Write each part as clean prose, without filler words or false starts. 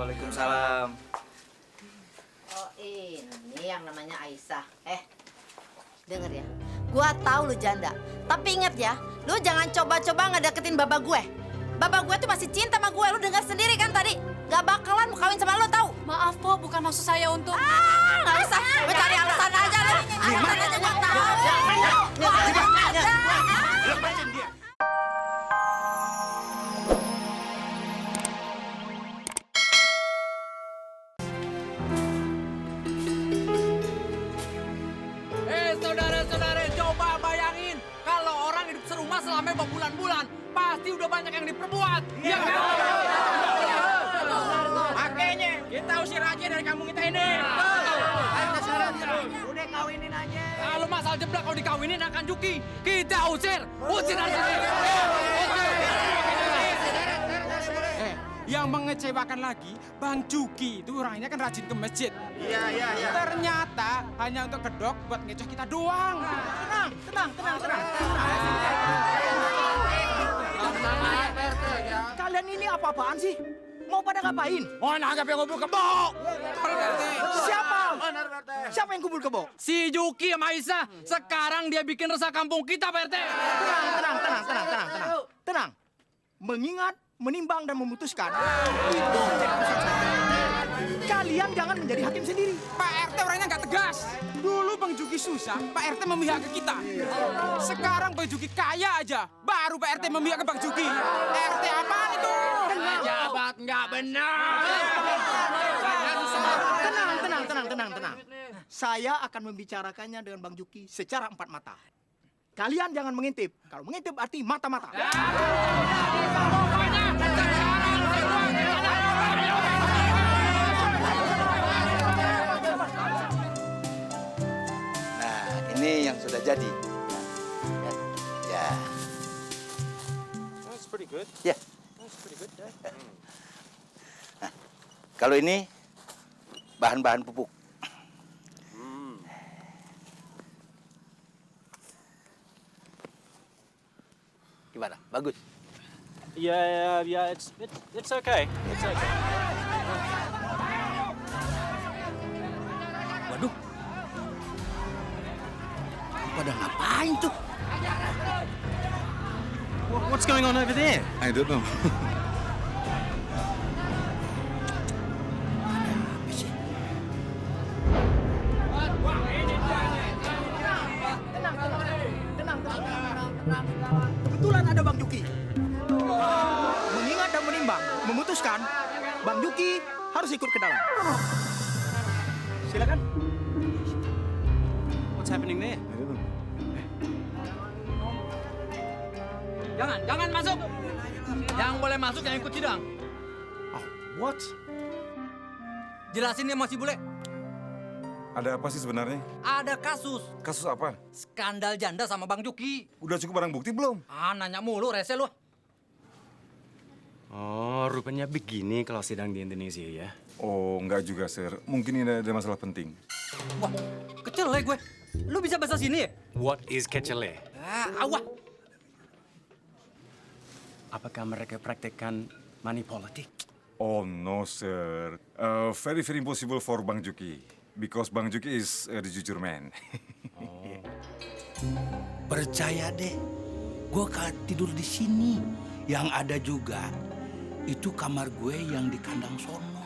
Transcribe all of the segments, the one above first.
Waalaikumsalam. Oh ini yang namanya Aisyah. Denger ya, gua tahu lu janda. Tapi inget ya, lu jangan coba-coba ngedeketin baba gue. Baba gue tuh masih cinta sama gue, lu dengar sendiri kan tadi? Gak bakalan mau kawin sama lu, tahu? Maaf po, bukan maksud saya untuk... Nggak usah, lu cari alasan aja lu. Alasan aja gua tahu. Lepasin dia. Saudara-saudara, coba bayangin kalau orang hidup serumah selama berbulan-bulan, pasti udah banyak yang diperbuat. Iya kan? Makanya kita usir aja dari kampung kita ini. Udah kawinin aja. Kalau masal jeblak kalau dikawinin akan Juki, kita usir aja. Yang mengecewakan lagi, Bang Juki itu orangnya kan rajin ke masjid. Iya. Ternyata hanya untuk kedok buat ngecoh kita doang. Tenang. Kalian ini apa-apaan sih? Mau pada ngapain? Oh, nanggap yang ngumpul kebo. Siapa? Siapa yang kumpul kebo? Si Juki sama Aisyah, sekarang dia bikin resah kampung kita, Pak RT. Tenang. Mengingat, menimbang, dan memutuskan. Itu menjadi urusan saya. Kalian jangan menjadi hakim sendiri. Pak RT orangnya nggak tegas. Dulu Bang Juki susah, Pak RT memihak ke kita. Sekarang Bang Juki kaya aja, baru Pak RT memihak ke Bang Juki. RT apaan itu? Pejabat nggak benar. Tenang. Saya akan membicarakannya dengan Bang Juki secara empat mata. Kalian jangan mengintip. Kalau mengintip arti mata-mata. Nah, ini yang sudah jadi. Ya. That's pretty good. Ya. That's pretty good. Nah, kalau ini bahan-bahan pupuk. Gimana? Bagus. Yeah. It's okay. It's okay. Waduh. Pada ngapain tuh? What's going on over there? I don't know. Kebetulan ada Bang Juki. Mengingat dan menimbang, memutuskan, Bang Juki harus ikut ke dalam. Silakan. What's happening there? Jangan masuk. Yang boleh masuk yang ikut sidang. What? Jelasin dia masih boleh. Ada apa sih sebenarnya? Ada kasus Kasus apa? skandal janda sama Bang Juki. Udah cukup barang bukti belum? Nanya mulu, rese lu. Oh, rupanya begini kalau sidang di Indonesia ya. Oh, enggak juga, Sir. Mungkin ini ada masalah penting. Wah, kecil lah gue. Lu bisa bahasa sini ya? What is kecele? Awah. Apakah mereka praktekkan money politik? Oh, no, Sir. Very, very impossible for Bang Juki. Because Bang Juki is the jujur man. Percaya deh, gue tidur di sini. Yang ada juga, itu kamar gue yang di kandang sono.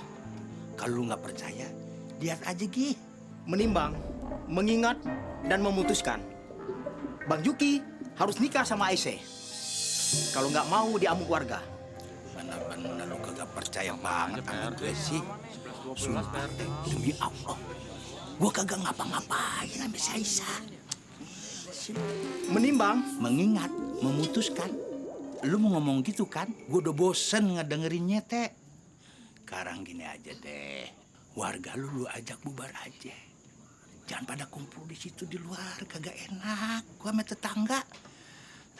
Kalau lu nggak percaya, lihat aja Gi. Menimbang, mengingat, dan memutuskan. Bang Juki harus nikah sama Aisyah. Kalau nggak mau diamuk warga. Benar-benar lu kagak percaya banget sama gue sih. Sumpah, demi Allah. Gue kagak ngapa-ngapain sama si Aisyah. Menimbang, Mengingat, memutuskan. Lu mau ngomong gitu kan? Gue udah bosen ngedengerinnya, Teh. Sekarang gini aja deh. Warga lu ajak bubar aja. Jangan pada kumpul di situ di luar, kagak enak. Gue sama tetangga.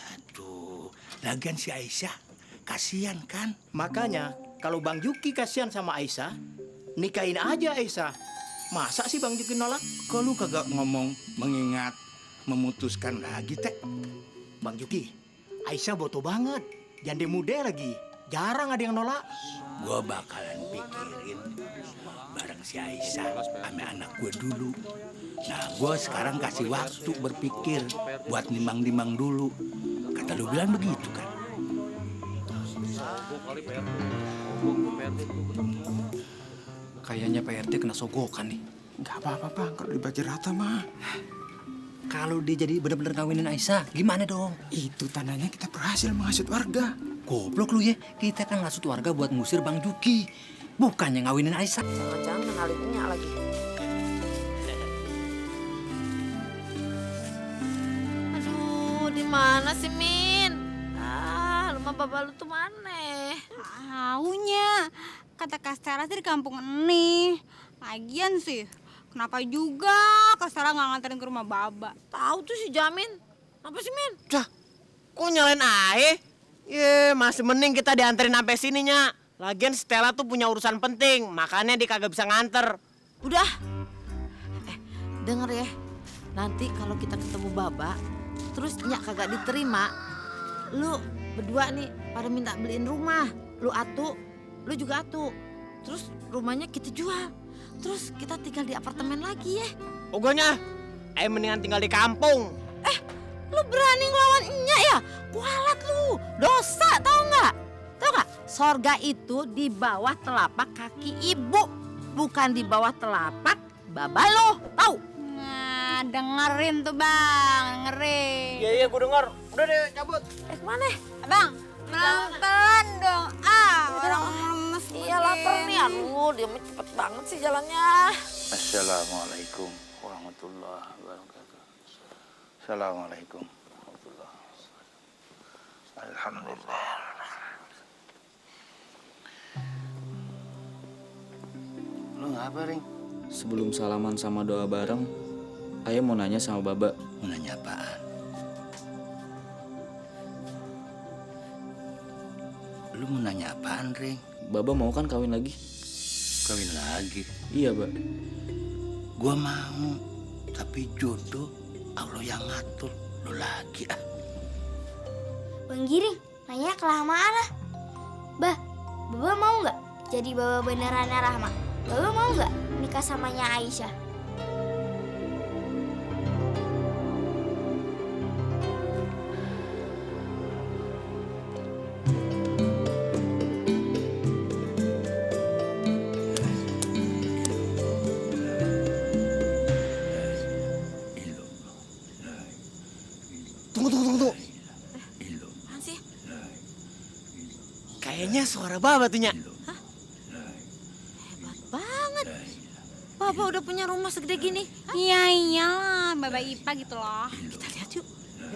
Aduh, lagian si Aisyah kasihan kan? makanya kalau Bang Juki kasihan sama Aisyah, nikahin aja Aisyah. Masa sih Bang Juki nolak? Kok lu kagak ngomong mengingat, memutuskan lagi, Teh? Bang Juki, Aisyah boto banget. Janda muda lagi. Jarang ada yang nolak. Gue bakalan pikirin bareng si Aisyah sama anak gue dulu. Nah, gue sekarang kasih waktu berpikir buat nimbang-nimbang dulu. Kata lu bilang begitu kan? Kayaknya Pak RT kena sogokan nih. Nggak apa-apa, Bang. Kalau dibagi rata mah. Kalau dia jadi benar-benar ngawinin Aisyah, gimana dong? Itu tandanya kita berhasil menghasut warga. Goblok lu ya, kita kan ngasut warga buat ngusir Bang Juki. Bukannya ngawinin Aisyah. Jangan-jangan kenalin Nya lagi. Aduh, di mana sih, Min? Rumah bapak lu tuh mana? Taunya, kata Kastera sih di kampung ini. Lagian sih, kenapa juga Kastera nggak nganterin ke rumah Baba? Tahu tuh si Jamin. Apa sih, Min? Cah, kok nyalain ae? Ye, masih mending kita dianterin sampai sininya. Lagian Stella tuh punya urusan penting, makanya dia kagak bisa nganter. Udah. Denger ya. Nanti kalau kita ketemu Baba, terus Nya kagak diterima, lu berdua nih pada minta beliin rumah. Lu atu, lu juga atu. Terus rumahnya kita jual. Terus kita tinggal di apartemen lagi ya. Pokoknya, mendingan tinggal di kampung. Lu berani ngelawan Nya ya? Kualat lu, dosa tau nggak? Tau nggak? Sorga itu di bawah telapak kaki ibu, bukan di bawah telapak baba lo, tau? Nah, dengerin tuh Bang, dengerin. Iya, gue denger. Udah deh, cabut. Kemana? Abang, pelan-pelan dong. Orang lemes. Iya lapar nih, aduh dia mah cepet banget sih jalannya. Assalamualaikum warahmatullahi wabarakatuh. Assalamualaikum warahmatullahi wabarakatuh. Alhamdulillah. Lu ngapa, Ring? Sebelum salaman sama doa bareng, Ayah mau nanya sama Baba. Mau nanya apaan? Lu mau nanya apaan, Ring? Baba mau kan kawin lagi? Kawin lagi? Iya, Ba. Gua mau, tapi jodoh Allah yang ngatur. Lu lagi ah. Bang Giring, nanya kelamaan ah. Bah, Baba mau nggak jadi Baba benerannya Rahma? Baba mau nggak nikah samanya Aisyah? Tunggu. Apaan sih? Kayaknya suara Baba tuh, Nya. Hebat banget. Baba udah punya rumah segede gini. Iya, iyalah, Baba Ipa gitu loh. Kita lihat yuk.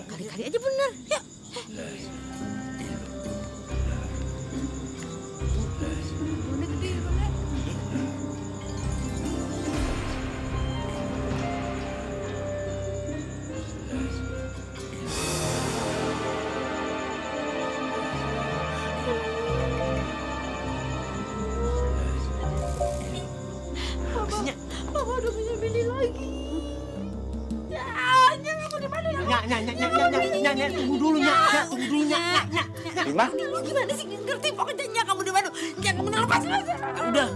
Kali-kali aja bener. Yuk. Baba udah punya bini lagi. Ya, Nya kamu di mana? Nya, tunggu dulu, Nya. Tunggu dulu, Nya. Bima? Lu gimana sih? Ngerti pokoknya Nya kamu di mana? Nya kamu lepas. Udah.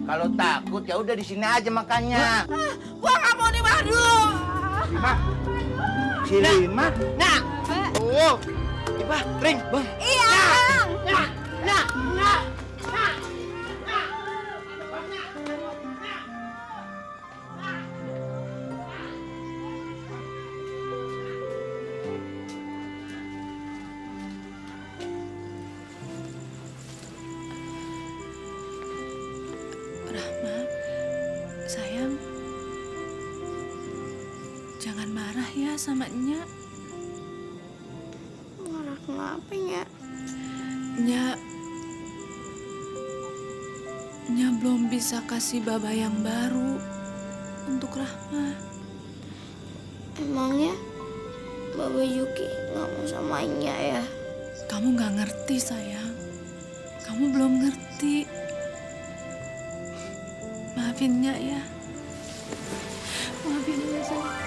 Kalau takut ya udah di sini aja makannya. Gua nggak mau di madu. Si Lima. Nah. Oh. Ipa, Ring. Bang. Iya, Bang. Nah. Rahma, sayang, jangan marah ya sama Nya. Marah kenapa ya? Nya belum bisa kasih Baba yang baru untuk Rahma. Emangnya Baba Yuki nggak mau sama Nya ya? Kamu nggak ngerti sayang, kamu belum ngerti. Maafin Nya ya. Maafin ya, sayang.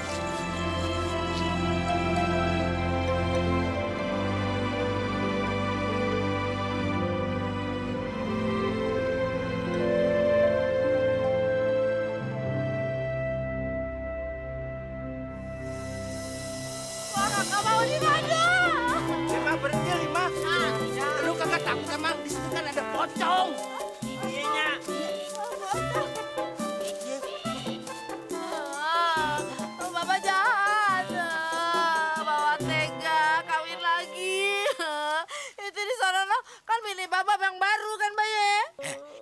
Lima berhenti, Lima. Lu kagak takut sama di situ kan ada pocong. Iya. Bapak jahat. Bapak tega kawin lagi. Itu di sana kan bini Bapak yang baru kan, Baye?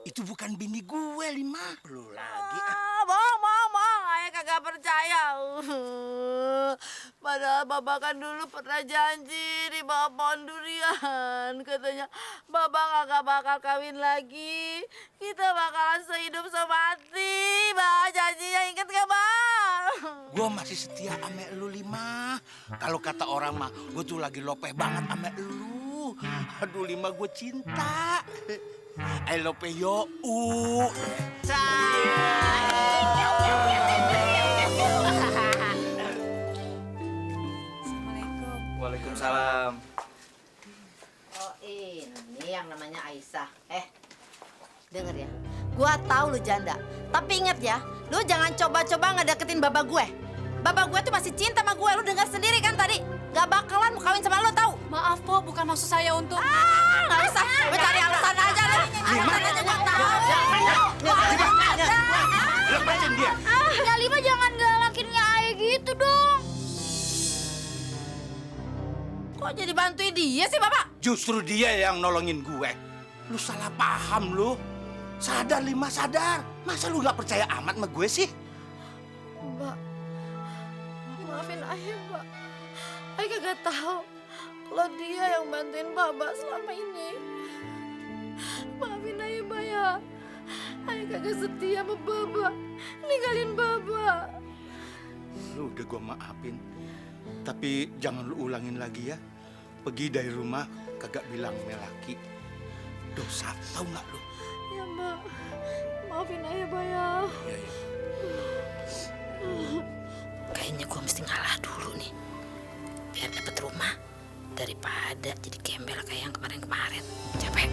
Itu bukan bini gue, Lima. Lu lagi. Bohong. Ayah kagak percaya. Padahal Bapak kan dulu pernah janji di bawah pohon durian. Katanya Bapak kagak bakal kawin lagi. Kita bakalan sehidup semati. Bah, janjinya inget gak, Bang? Gue masih setia sama lu, Lima. Kalau kata orang mah, gue tuh lagi lopeh banget sama lu. Aduh, Lima, gue cinta. I love you. Waalaikumsalam. Oh, ini yang namanya Aisyah. Denger ya. Gua tahu lu janda. Tapi ingat ya, lu jangan coba-coba ngedeketin bapak gue. Bapak gue tuh masih cinta sama gue. Lu dengar sendiri kan tadi? Gak bakalan mau kawin sama lu, tahu? Maaf po, bukan maksud saya untuk... Nggak usah. Gue cari alasan aja lu. Alasan aja gua tahu. Lepasin dia. Ya Lima jangan galakinnya Ayah gitu dong. Kok jadi bantuin dia sih, Bapak? Justru dia yang nolongin gue. Lu salah paham, lu. Sadar, Lima, sadar. Masa lu gak percaya amat sama gue sih? Mbak, maafin Ayah, Mbak. Ayah kagak tahu kalau dia yang bantuin Bapak selama ini. Maafin Ayah, Mbak ya. Ayah kagak setia sama Bapak. Ninggalin Bapak. Lu udah gue maafin. Tapi jangan lu ulangin lagi ya. Pergi dari rumah kagak bilang melaki. Dosa, tahu nggak lu? Ya, Mbak. Maafin Ayah, Mbak ya. Iya. Kayaknya gue mesti ngalah dulu nih. Biar dapet rumah. Daripada jadi gembel kayak yang kemarin-kemarin. Capek.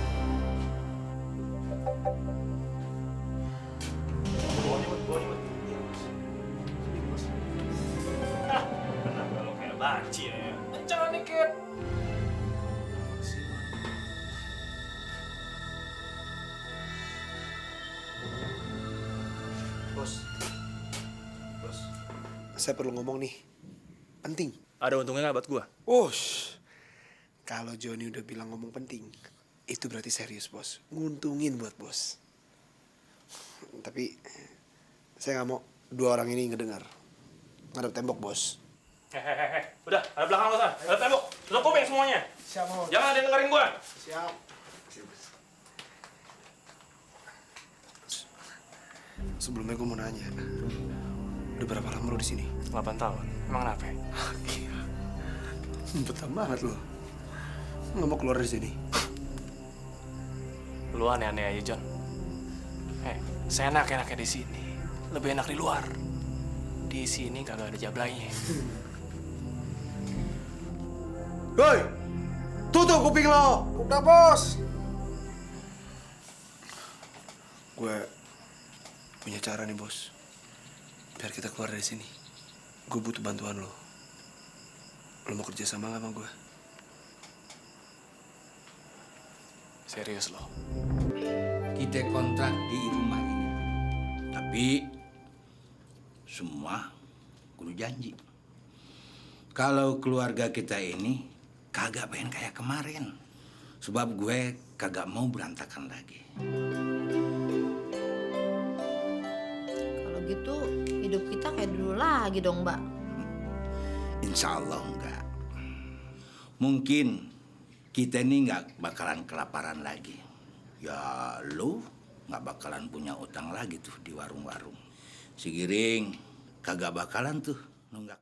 Kenapa lo kayak banci ya? Jangan dikit. Bos. Saya perlu ngomong nih. Penting. Ada untungnya nggak buat gua? Kalau Johnny udah bilang ngomong penting, itu berarti serius, Bos. Nguntungin buat Bos. Tapi saya nggak mau dua orang ini ngedengar. Ngadep tembok, Bos. Hehehe, udah, ada belakang lo sana. Ada tembok, tutup kuping semuanya. Siap, Bos. Jangan ada yang dengerin gua. Siap. Sebelumnya gue mau nanya, udah berapa lama lo di sini? 8 tahun. Emang kenapa? Gila. Betah banget lo. Nggak mau keluar dari sini. Lu aneh-aneh aja, John. Seenak-enaknya di sini. Lebih enak di luar. Di sini kagak ada jablainya. Hei! Tutup kuping lo! Udah, Bos! Gue punya cara nih, Bos. Biar kita keluar dari sini. Gue butuh bantuan lo. Lo mau kerja sama nggak sama gue? Serius lo? Kita kontrak di rumah ini. Tapi semua kudu janji. Kalau keluarga kita ini kagak pengen kayak kemarin. Sebab gue kagak mau berantakan lagi. Kalau gitu hidup kita kayak dulu lagi dong, Mbak. Insya Allah enggak. Mungkin kita ini nggak bakalan kelaparan lagi. Ya lu nggak bakalan punya utang lagi tuh di warung-warung. Si Giring kagak bakalan tuh nunggak.